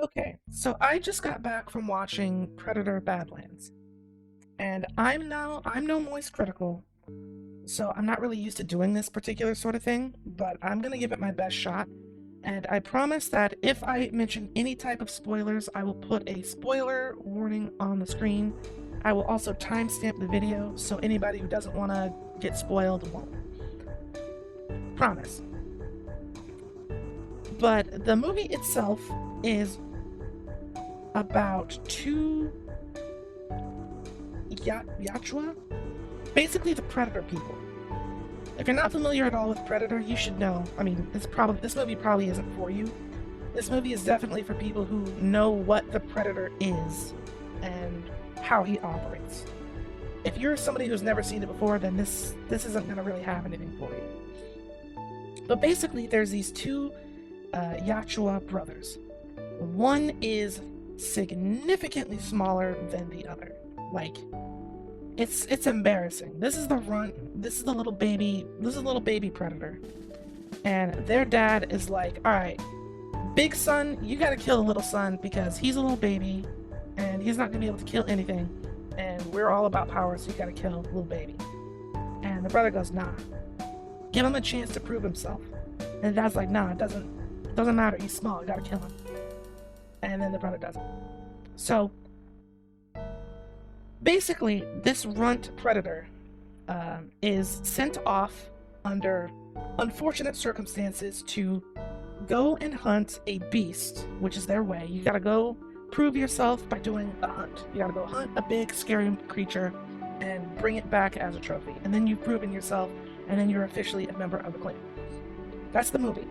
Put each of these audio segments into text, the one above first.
Okay, so I just got back from watching Predator Badlands, and I'm no moist critical, so I'm not really used to doing this particular sort of thing, but I'm gonna give it my best shot. And I promise that if I mention any type of spoilers, I will put a spoiler warning on the screen. I will also timestamp the video so anybody who doesn't want to get spoiled won't. Promise. But the movie itself is about two Yachua, basically the Predator people. If you're not familiar at all with Predator, you should know. I mean, this movie probably isn't for you. This movie is definitely for people who know what the Predator is and how he operates. If you're somebody who's never seen it before, then this isn't going to really have anything for you. But basically, there's these two Yachua brothers. One is significantly smaller than the other. Like, it's embarrassing. This is the little baby Predator. And their dad is like, alright, big son, you gotta kill the little son because he's a little baby and he's not gonna be able to kill anything. And we're all about power, so you gotta kill the little baby. And the brother goes, nah. Give him a chance to prove himself. And the dad's like, nah, it doesn't matter, he's small, you gotta kill him. And then the brother doesn't. So basically, this runt predator is sent off under unfortunate circumstances to go and hunt a beast, which is their way. You gotta go prove yourself by doing a hunt. You gotta go hunt a big, scary creature and bring it back as a trophy. And then you've proven yourself, and then you're officially a member of the clan. That's the movie.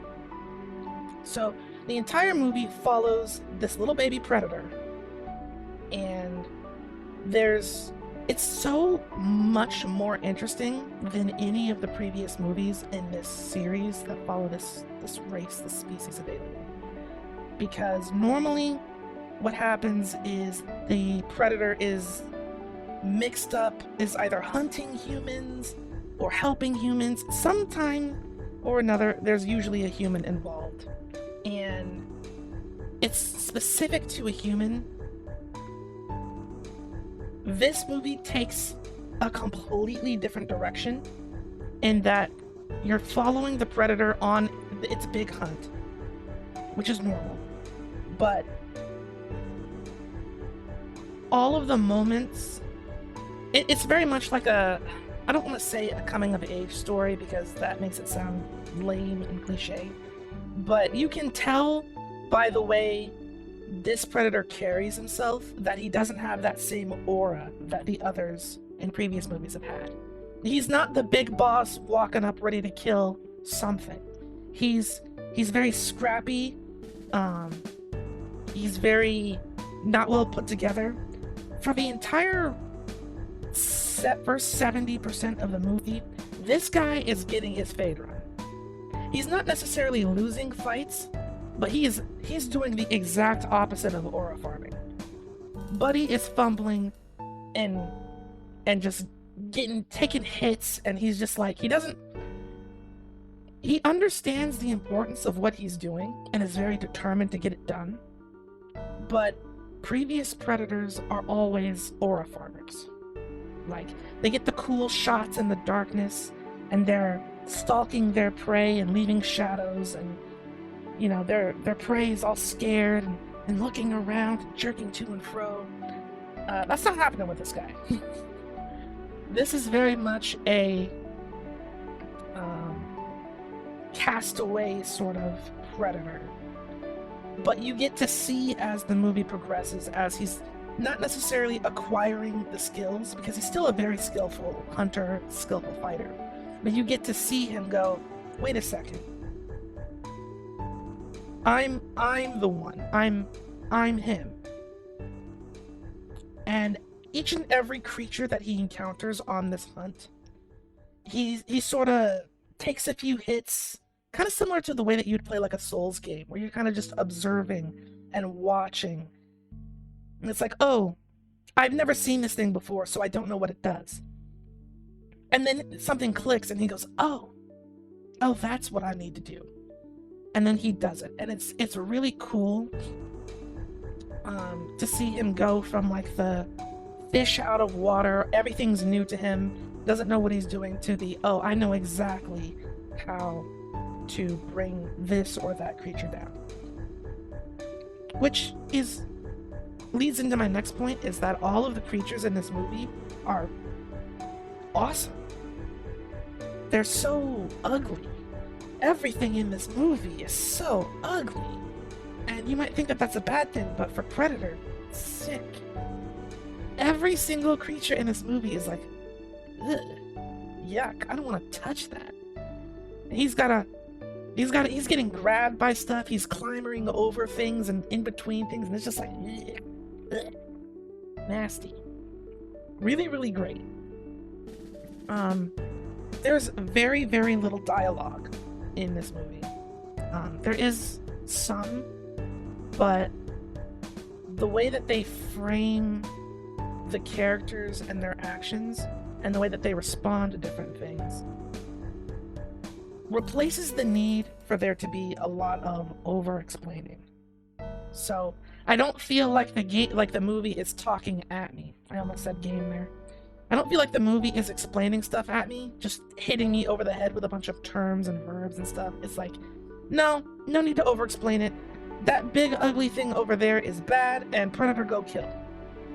So the entire movie follows this little baby predator, and it's so much more interesting than any of the previous movies in this series that follow this species of alien. Because normally what happens is the predator is mixed up, is either hunting humans or helping humans. Sometime or another, there's usually a human involved. And it's specific to a human. This movie takes a completely different direction in that you're following the predator on its big hunt, which is normal. But all of the moments, it's very much like I don't want to say a coming of age story because that makes it sound lame and cliche, but you can tell by the way this predator carries himself that he doesn't have that same aura that the others in previous movies have had. He's not the big boss walking up ready to kill something. He's very scrappy. He's very not well put together. For the entire first 70% of the movie, this guy is getting his fade run. He's not necessarily losing fights, but he's doing the exact opposite of aura farming. Buddy is fumbling and just taking hits, and he's just like, he understands the importance of what he's doing and is very determined to get it done. But previous predators are always aura farmers. Like, they get the cool shots in the darkness, and they're stalking their prey and leaving shadows, and their prey is all scared and looking around and jerking to and fro. That's not happening with this guy. This is very much a castaway sort of predator. But you get to see as the movie progresses, as he's not necessarily acquiring the skills, because he's still a very skillful hunter, skillful fighter. But you get to see him go, wait a second. I'm the one. I'm him. And each and every creature that he encounters on this hunt, he sort of takes a few hits, kind of similar to the way that you'd play like a Souls game, where you're kind of just observing and watching. And it's like, oh, I've never seen this thing before, so I don't know what it does. And then something clicks and he goes, oh, that's what I need to do. And then he does it. And it's really cool To see him go from like the fish out of water, everything's new to him, doesn't know what he's doing, to the, oh, I know exactly how to bring this or that creature down. Which leads into my next point, is that all of the creatures in this movie are awesome. They're so ugly. Everything in this movie is so ugly. And you might think that that's a bad thing, but for Predator, it's sick. Every single creature in this movie is like, ugh, yuck, I don't want to touch that. He's getting grabbed by stuff, he's climbing over things and in between things, and it's just like, ugh, ugh, nasty. Really, really great. There's very, very little dialogue in this movie. There is some, but the way that they frame the characters and their actions, and the way that they respond to different things, replaces the need for there to be a lot of over-explaining. So I don't feel like the movie is talking at me. I almost said game there. I don't feel like the movie is explaining stuff at me, just hitting me over the head with a bunch of terms and verbs and stuff. It's like, no need to over-explain it. That big ugly thing over there is bad, and Predator, go kill.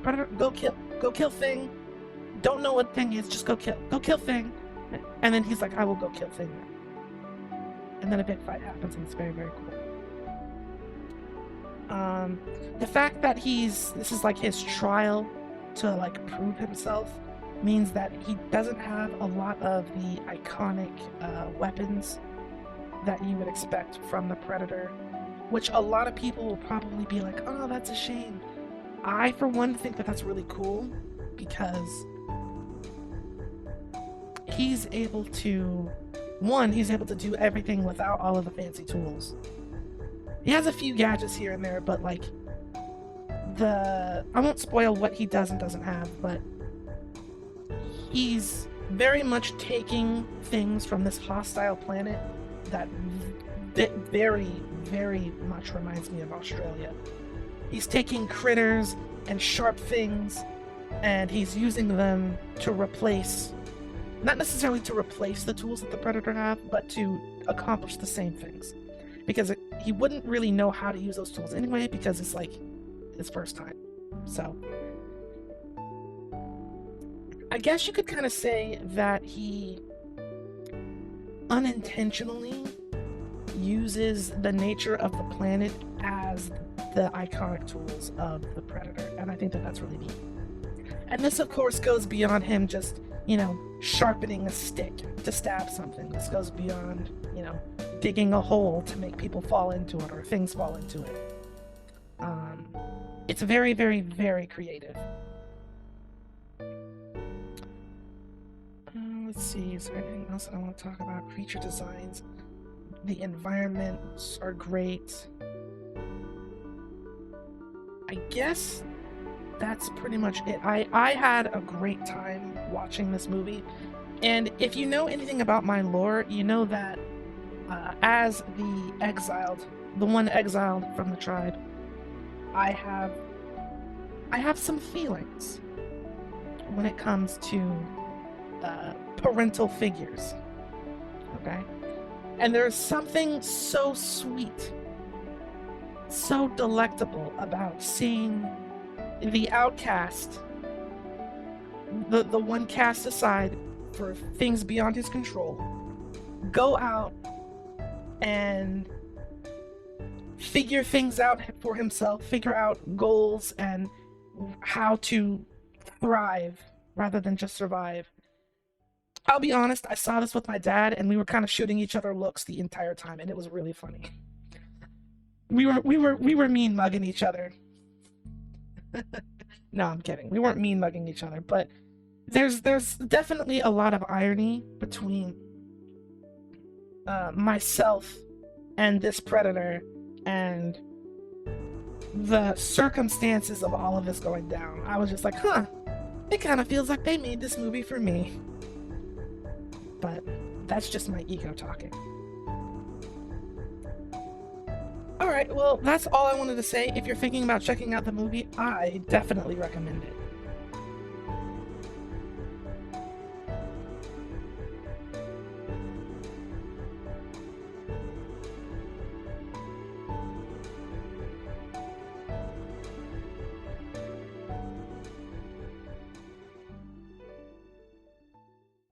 Predator, go kill. Go kill Thing. Don't know what Thing is, just go kill. Go kill Thing. And then he's like, I will go kill Thing now. And then a big fight happens, and it's very, very cool. The fact that this is like his trial to like prove himself, means that he doesn't have a lot of the iconic weapons that you would expect from the Predator, which a lot of people will probably be like, oh, that's a shame. I, for one, think that that's really cool, because he's able to do everything without all of the fancy tools. He has a few gadgets here and there, but like, I won't spoil what he does and doesn't have, but he's very much taking things from this hostile planet that very, very much reminds me of Australia. He's taking critters and sharp things, and he's using them to replace, not necessarily to replace the tools that the Predator have, but to accomplish the same things. Because he wouldn't really know how to use those tools anyway, because it's like his first time. So I guess you could kind of say that he unintentionally uses the nature of the planet as the iconic tools of the Predator, and I think that that's really neat. And this, of course, goes beyond him just, sharpening a stick to stab something. This goes beyond, digging a hole to make people fall into it or things fall into it. It's very, very, very creative. Let's see, is there anything else that I want to talk about? Creature designs. The environments are great. I guess that's pretty much it. I had a great time watching this movie. And if you know anything about my lore, you know that as the one exiled from the tribe, I have some feelings when it comes to parental figures. Okay? And there's something so sweet, so delectable about seeing the outcast, the one cast aside for things beyond his control, go out and figure things out for himself, figure out goals and how to thrive rather than just survive. I'll be honest, I saw this with my dad, and we were kind of shooting each other looks the entire time, and it was really funny. We were mean mugging each other. No, I'm kidding. We weren't mean mugging each other, but there's definitely a lot of irony between myself and this Predator and the circumstances of all of this going down. I was just like, it kind of feels like they made this movie for me. But that's just my ego talking. Alright. Alright, well, that's all I wanted to say. If you're thinking about checking out the movie, I definitely recommend it.